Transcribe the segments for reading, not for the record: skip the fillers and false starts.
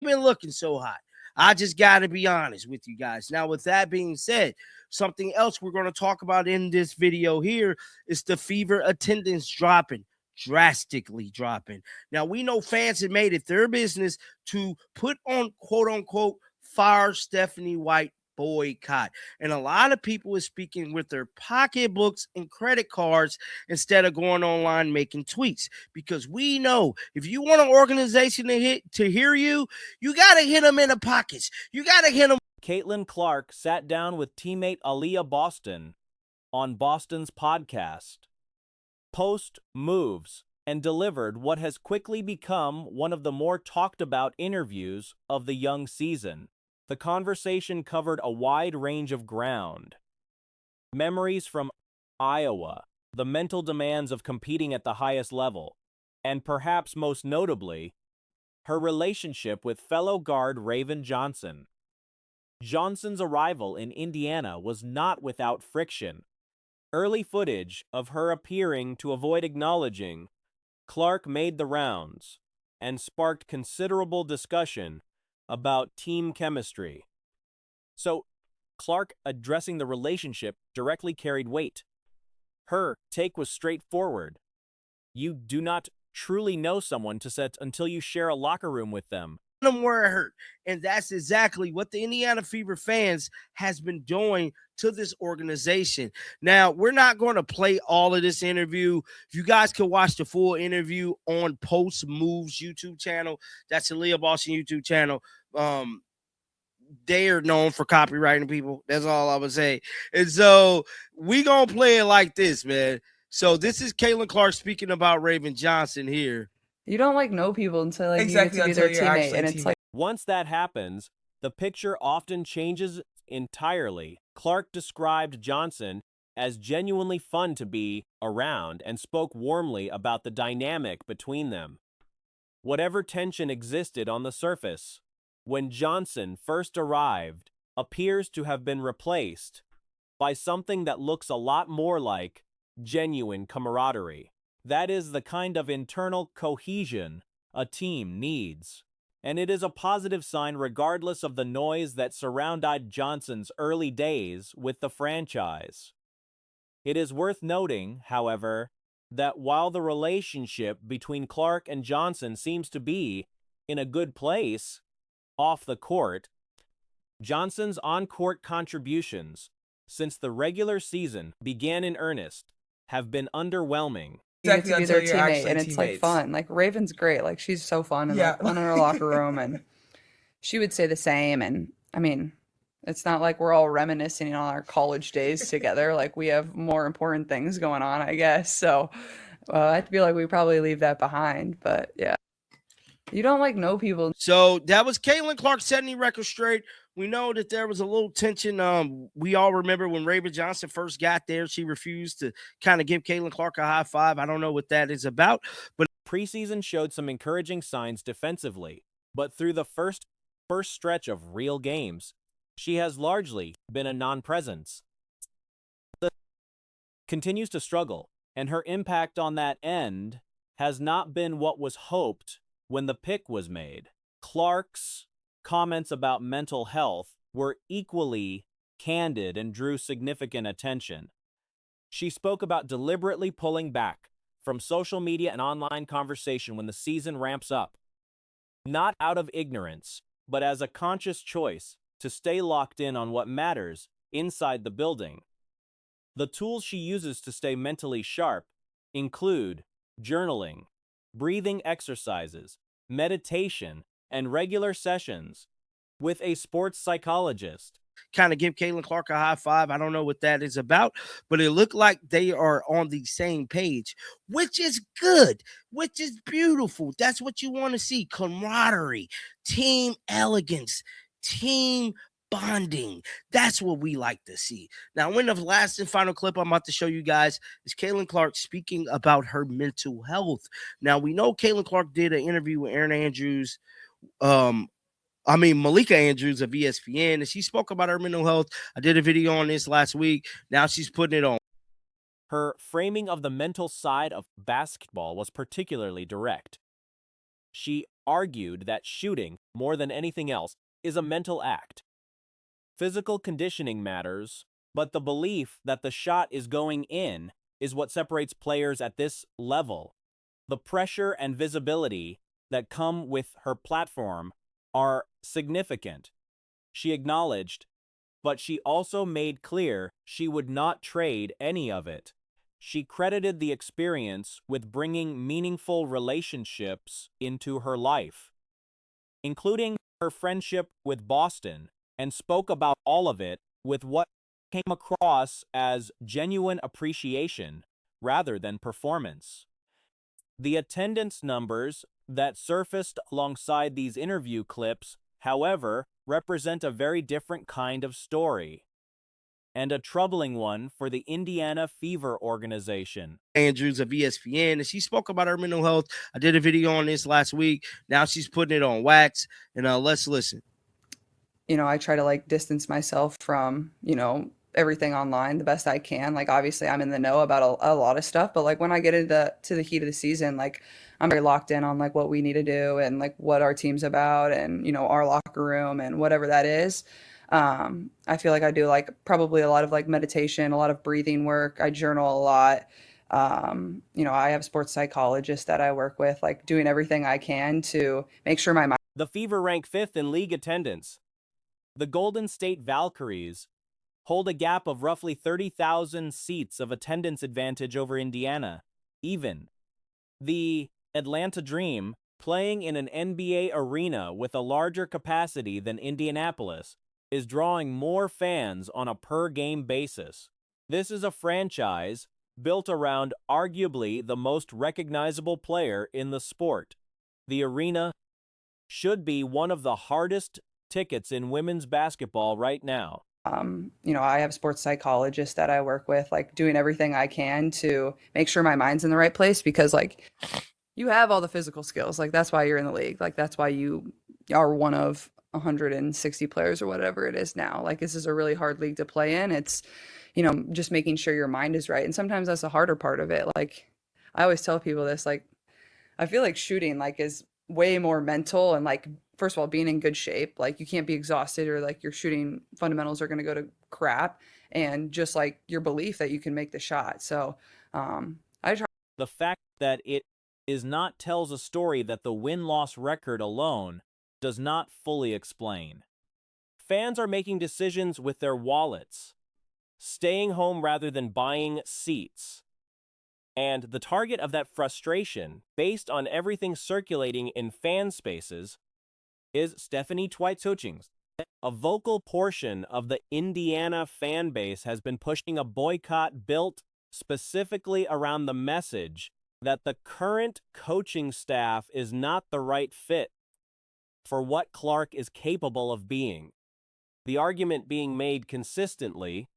been looking so hot. I just got to be honest with you guys. Now, with that being said, something else we're going to talk about in this video here is the Fever attendance dropping, drastically dropping. Now, we know fans have made it their business to put on quote unquote fire Stephanie White boycott. And a lot of people are speaking with their pocketbooks and credit cards instead of going online making tweets. Because we know if you want an organization to hear you, you gotta hit them in the pockets. You gotta hit them. Caitlin Clark sat down with teammate Aaliyah Boston on Boston's podcast, Post Moves, and delivered what has quickly become one of the more talked about interviews of the young season. The conversation covered a wide range of ground. Memories from Iowa, the mental demands of competing at the highest level, and perhaps most notably, her relationship with fellow guard Raven Johnson. Johnson's arrival in Indiana was not without friction. Early footage of her appearing to avoid acknowledging Clark made the rounds and sparked considerable discussion about team chemistry. So, Clark addressing the relationship directly carried weight. Her take was straightforward. You do not truly know someone to set until you share a locker room with them. Them where it hurt. And that's exactly what the Indiana Fever fans has been doing to this organization. Now, we're not going to play all of this interview. You guys can watch the full interview on Post Moves YouTube channel. That's the Aaliyah Boston YouTube channel. They are known for copywriting people. That's all I would say. And so we going to play it like this, man. So this is Caitlin Clark speaking about Raven Johnson here. You don't like know people until like exactly you get to be their teammate, and it's like once that happens, the picture often changes entirely. Clark described Johnson as genuinely fun to be around and spoke warmly about the dynamic between them. Whatever tension existed on the surface when Johnson first arrived appears to have been replaced by something that looks a lot more like genuine camaraderie. That is the kind of internal cohesion a team needs, and it is a positive sign regardless of the noise that surrounded Johnson's early days with the franchise. It is worth noting, however, that while the relationship between Clark and Johnson seems to be in a good place off the court, Johnson's on-court contributions since the regular season began in earnest have been underwhelming. Exactly, to be their teammate, and it's like fun. Like Raven's great. Like she's so fun in her locker room, and she would say the same. And I mean, it's not like we're all reminiscing on our college days together. Like we have more important things going on, I guess. So I feel like we probably leave that behind. But yeah, you don't like know people. So that was Caitlin Clark setting the record straight. We know that there was a little tension. We all remember when Raven Johnson first got there, she refused to kind of give Caitlin Clark a high five. I don't know what that is about, but preseason showed some encouraging signs defensively, but through the first stretch of real games, she has largely been a non-presence. Continues to struggle, and her impact on that end has not been what was hoped when the pick was made. Clark's comments about mental health were equally candid and drew significant attention. She spoke about deliberately pulling back from social media and online conversation when the season ramps up, not out of ignorance, but as a conscious choice to stay locked in on what matters inside the building. The tools she uses to stay mentally sharp include journaling, breathing exercises, meditation, and regular sessions with a sports psychologist. Kind of give Caitlin Clark a high five. I don't know what that is about, but it looked like they are on the same page, which is good, which is beautiful. That's what you want to see. Camaraderie, team elegance, team bonding. That's what we like to see. Now, in the last and final clip I'm about to show you guys is Caitlin Clark speaking about her mental health. Now, we know Caitlin Clark did an interview with Malika Andrews of ESPN, and she spoke about her mental health. I did a video on this last week. Now she's putting it on. Her framing of the mental side of basketball was particularly direct. She argued that shooting, more than anything else, is a mental act. Physical conditioning matters, but the belief that the shot is going in is what separates players at this level. The pressure and visibility that come with her platform are significant, she acknowledged, but she also made clear she would not trade any of it. She credited the experience with bringing meaningful relationships into her life, including her friendship with Boston, and spoke about all of it with what came across as genuine appreciation rather than performance. The attendance numbers that surfaced alongside these interview clips, however, represent a very different kind of story, and a troubling one for the Indiana Fever organization. Andrews of ESPN, and she spoke about her mental health. I did a video on this last week. Now she's putting it on wax, and let's listen. I try to distance myself from, everything online the best I can. Obviously I'm in the know about a lot of stuff, but when I get into the heat of the season, I'm very locked in on what we need to do and what our team's about and, our locker room and whatever that is. I feel like I do probably a lot of meditation, a lot of breathing work. I journal a lot. I have a sports psychologist that I work with, doing everything I can to make sure my mind. The Fever rank 5th in league attendance. The Golden State Valkyries hold a gap of roughly 30,000 seats of attendance advantage over Indiana. Even the Atlanta Dream, playing in an NBA arena with a larger capacity than Indianapolis, is drawing more fans on a per-game basis. This is a franchise built around arguably the most recognizable player in the sport. The arena should be one of the hardest tickets in women's basketball right now. I have a sports psychologist that I work with, doing everything I can to make sure my mind's in the right place, because you have all the physical skills. That's why you're in the league. That's why you are one of 160 players or whatever it is now. This is a really hard league to play in. It's, just making sure your mind is right. And sometimes that's the harder part of it. I always tell people this, I feel like shooting is way more mental and first of all, being in good shape. You can't be exhausted or your shooting fundamentals are going to go to crap, and just your belief that you can make the shot. So I try. The fact that it is not tells a story that the win-loss record alone does not fully explain. Fans are making decisions with their wallets, staying home rather than buying seats. And the target of that frustration, based on everything circulating in fan spaces, is Stephanie Twite-Hutchings. A vocal portion of the Indiana fan base has been pushing a boycott built specifically around the message that the current coaching staff is not the right fit for what Clark is capable of being. The argument being made consistently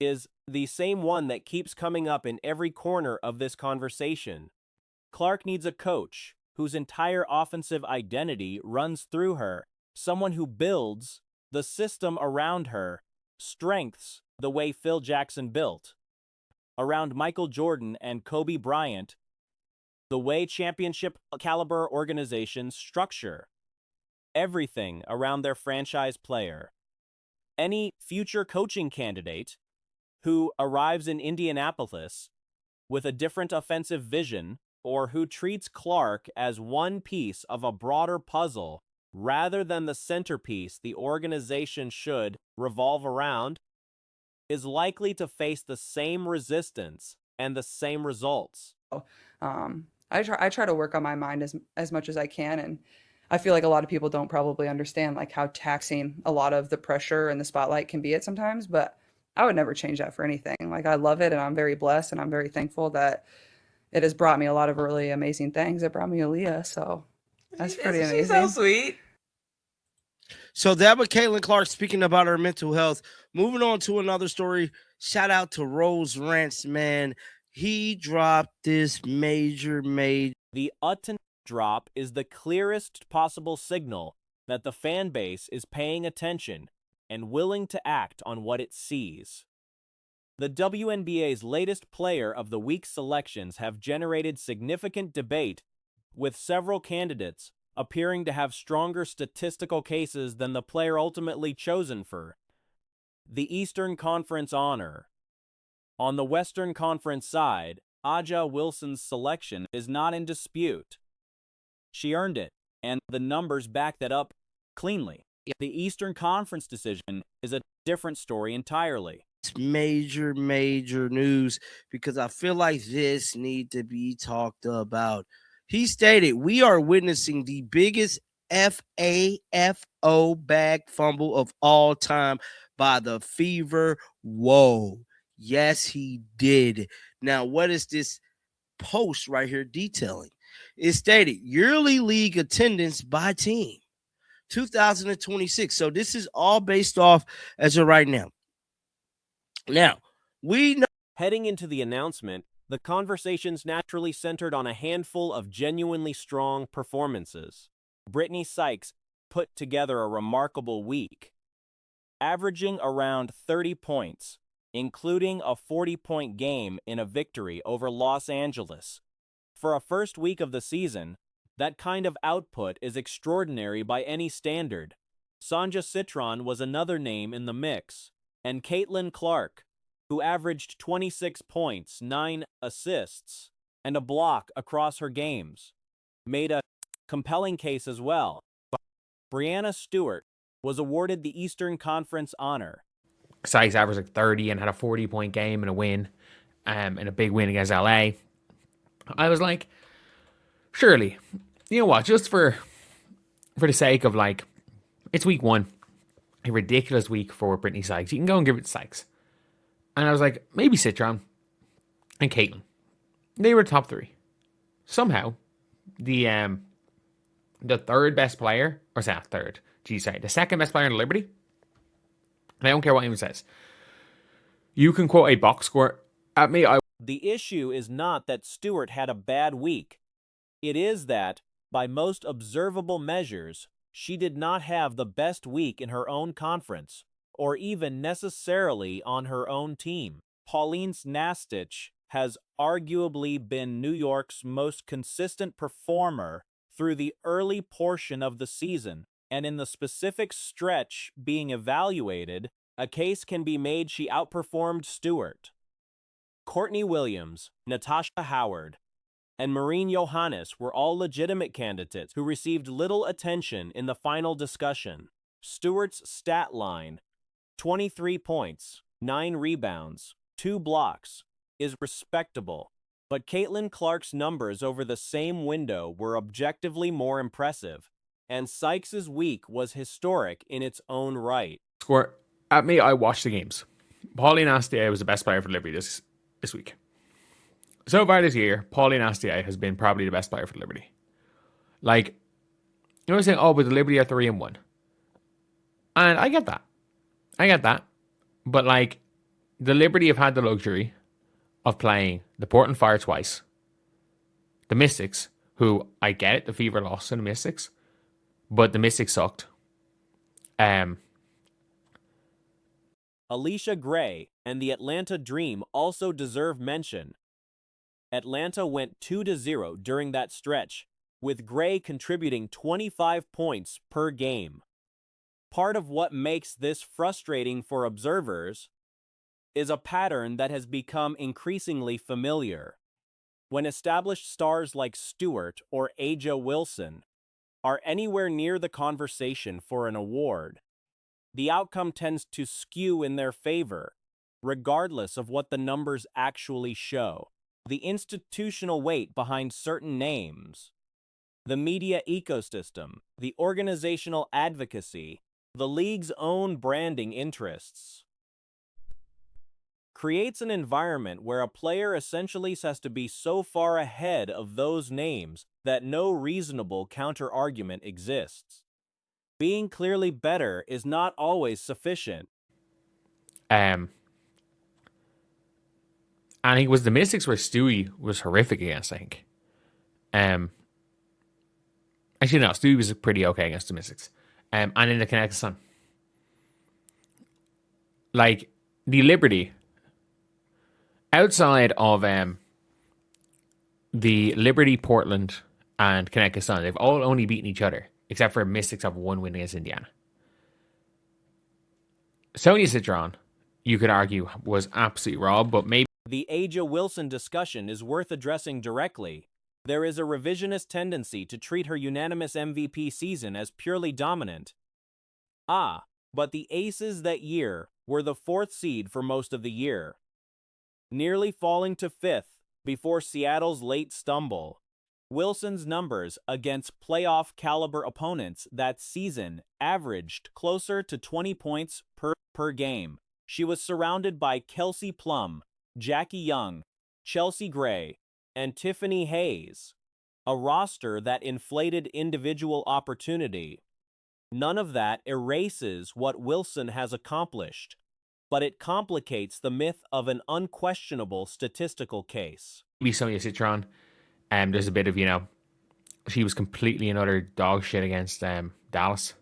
is the same one that keeps coming up in every corner of this conversation. Clark needs a coach whose entire offensive identity runs through her, someone who builds the system around her, strengths the way Phil Jackson built, around Michael Jordan and Kobe Bryant, the way championship caliber organizations structure everything around their franchise player. Any future coaching candidate who arrives in Indianapolis with a different offensive vision, or who treats Clark as one piece of a broader puzzle rather than the centerpiece the organization should revolve around, is likely to face the same resistance and the same results. I try to work on my mind as much as I can, and I feel like a lot of people don't probably understand how taxing a lot of the pressure and the spotlight can be at sometimes, but I would never change that for anything. I love it, and I'm very blessed, and I'm very thankful that it has brought me a lot of really amazing things. It brought me Aaliyah, so that's pretty amazing. She's so sweet. So that was Caitlin Clark speaking about her mental health. Moving on to another story. Shout out to Rose Rance, man. He dropped this major. The Utton drop is the clearest possible signal that the fan base is paying attention and willing to act on what it sees. The WNBA's latest Player of the Week selections have generated significant debate, with several candidates appearing to have stronger statistical cases than the player ultimately chosen for the Eastern Conference honor. On the Western Conference side, A'ja Wilson's selection is not in dispute. She earned it, and the numbers back that up cleanly. The Eastern Conference decision is a different story entirely. It's major news because I feel like this need to be talked about. He stated, "We are witnessing the biggest FAFO bag fumble of all time by the Fever." Whoa. Yes, he did. Now, what is this post right here detailing? It stated yearly league attendance by team 2026. So this is all based off as of right now. Now, we know heading into the announcement, the conversations naturally centered on a handful of genuinely strong performances. Brittany Sykes put together a remarkable week, averaging around 30 points, including a 40-point game in a victory over Los Angeles. For a first week of the season, that kind of output is extraordinary by any standard. Sanja Citron was another name in the mix, and Caitlin Clark, who averaged 26 points, 9 assists, and a block across her games, made a compelling case as well. Breanna Stewart was awarded the Eastern Conference honor. Sykes averaged like 30 and had a 40-point game and a win, and a big win against LA. I was like, surely, you know what, just for the sake of like, it's week one, a ridiculous week for Brittany Sykes. You can go and give it to Sykes. And I was like, maybe Citron and Caitlin. They were top three. Somehow, the third best player, or sorry, the second best player in Liberty, and I don't care what anyone says, you can quote a box score at me. The issue is not that Stewart had a bad week. It is that, by most observable measures, she did not have the best week in her own conference, or even necessarily on her own team. Pauline Nastich has arguably been New York's most consistent performer through the early portion of the season, and in the specific stretch being evaluated, a case can be made she outperformed Stewart. Courtney Williams, Natasha Howard, and Maureen Johannes were all legitimate candidates who received little attention in the final discussion. Stewart's stat line, 23 points, 9 rebounds, 2 blocks, is respectable, but Caitlin Clark's numbers over the same window were objectively more impressive, and Sykes' week was historic in its own right. Score at me, I watched the games. Pauline Astier was the best player for Liberty this week. So far this year, Pauline Astier has been probably the best player for Liberty. Like, you know, saying, oh, but the Liberty are 3-1. And I get that. But like, the Liberty have had the luxury of playing the Portland Fire twice, the Mystics, who I get it, the Fever lost to the Mystics, but the Mystics sucked. Alicia Gray and the Atlanta Dream also deserve mention. Atlanta went 2-0 during that stretch, with Gray contributing 25 points per game. Part of what makes this frustrating for observers is a pattern that has become increasingly familiar. When established stars like Stewart or A'ja Wilson are anywhere near the conversation for an award, the outcome tends to skew in their favor, regardless of what the numbers actually show. The institutional weight behind certain names, the media ecosystem, the organizational advocacy, the league's own branding interests, creates an environment where a player essentially has to be so far ahead of those names that no reasonable counter-argument exists. Being clearly better is not always sufficient. I think it was the Mystics where Stewie was horrific against, I think. Actually, no, Stewie was pretty okay against the Mystics. And in the Connecticut Sun. Like, the Liberty, outside of the Liberty Portland and Connecticut Sun. They've all only beaten each other, except for Mystics have one win against Indiana. Sonia Citron, you could argue, was absolutely robbed, but maybe The A'ja Wilson discussion is worth addressing directly. There is a revisionist tendency to treat her unanimous MVP season as purely dominant. But the Aces that year were the 4th seed for most of the year, nearly falling to 5th before Seattle's late stumble. Wilson's numbers against playoff-caliber opponents that season averaged closer to 20 points per game. She was surrounded by Kelsey Plum, Jackie Young, Chelsea Gray, and Tiffany Hayes, a roster that inflated individual opportunity. None of that erases what Wilson has accomplished, but it complicates the myth of an unquestionable statistical case. Sonia Citron, there's a bit of, she was completely another dog shit against Dallas.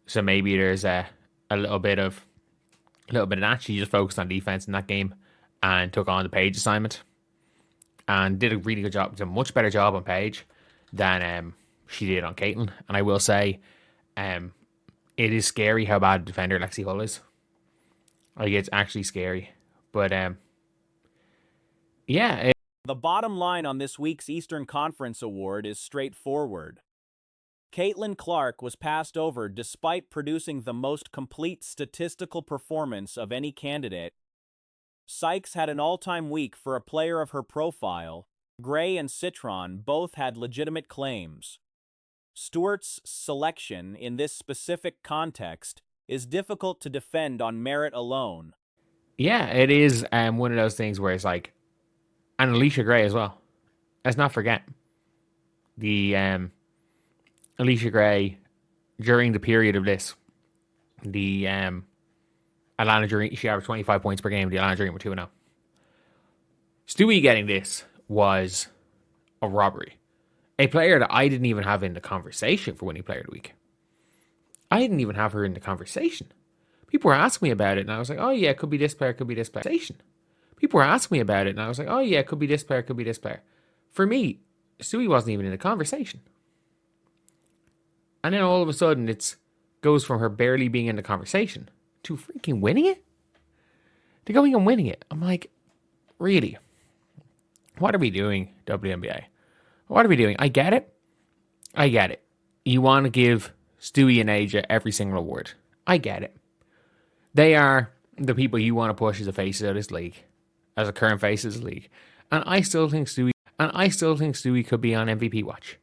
So maybe there's a little bit of that. She just focused on defense in that game and took on the Page assignment and did a really good job. Did a much better job on Page than she did on Caitlin. And I will say, it is scary how bad a defender Lexi Hull is. Like, it's actually scary. But yeah. The bottom line on this week's Eastern Conference Award is straightforward. Caitlin Clark was passed over despite producing the most complete statistical performance of any candidate. Sykes had an all-time week for a player of her profile. Gray and Citron both had legitimate claims. Stewart's selection in this specific context is difficult to defend on merit alone. Yeah, it is one of those things where it's like, and Alicia Gray as well. Let's not forget the Alicia Gray during the period of this. The Alana Dream, she averaged 25 points per game. The Alana Dream were 2-0. Stewie getting this was a robbery. A player that I didn't even have in the conversation for winning player of the week. I didn't even have her in the conversation. People were asking me about it, and I was like, oh yeah, it could be this player, could be this player. People were asking me about it, and I was like, oh yeah, it could be this player, could be this player. For me, Stewie wasn't even in the conversation. And then all of a sudden, it goes from her barely being in the conversation to freaking winning it? To going and winning it. I'm like, really? What are we doing, WNBA? What are we doing? I get it. You want to give Stewie and A'ja every single award. I get it. They are the people you want to push as a face of this league, as a current face of this league. And I still think Stewie could be on MVP watch.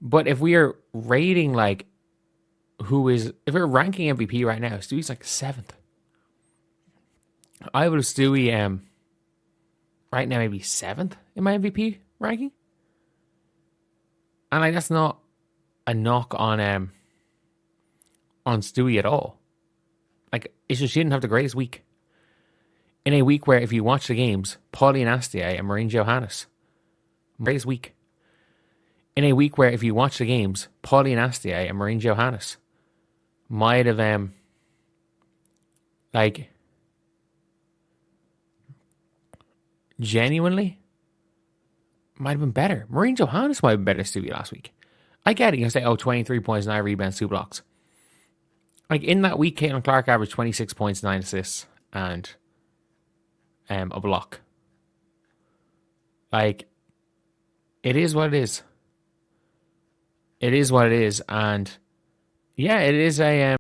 But if we are rating if we're ranking MVP right now, Stewie's like 7th. I would have Stewie right now maybe 7th in my MVP ranking. And that's not a knock on Stewie at all. Like, it's just she didn't have the greatest week. In a week where, if you watch the games, Pauline Astier and Maureen Johannes, greatest week. In a week where, if you watch the games, Pauline Astier and Maureen Johannes might have, genuinely, might have been better. Maureen Johannes might have been better than Stewie last week. I get it. You can say, 23 points, 9 rebounds, 2 blocks. Like, in that week, Caitlin Clark averaged 26 points, 9 assists, and a block. Like, it is what it is. It is what it is. And, yeah, it is a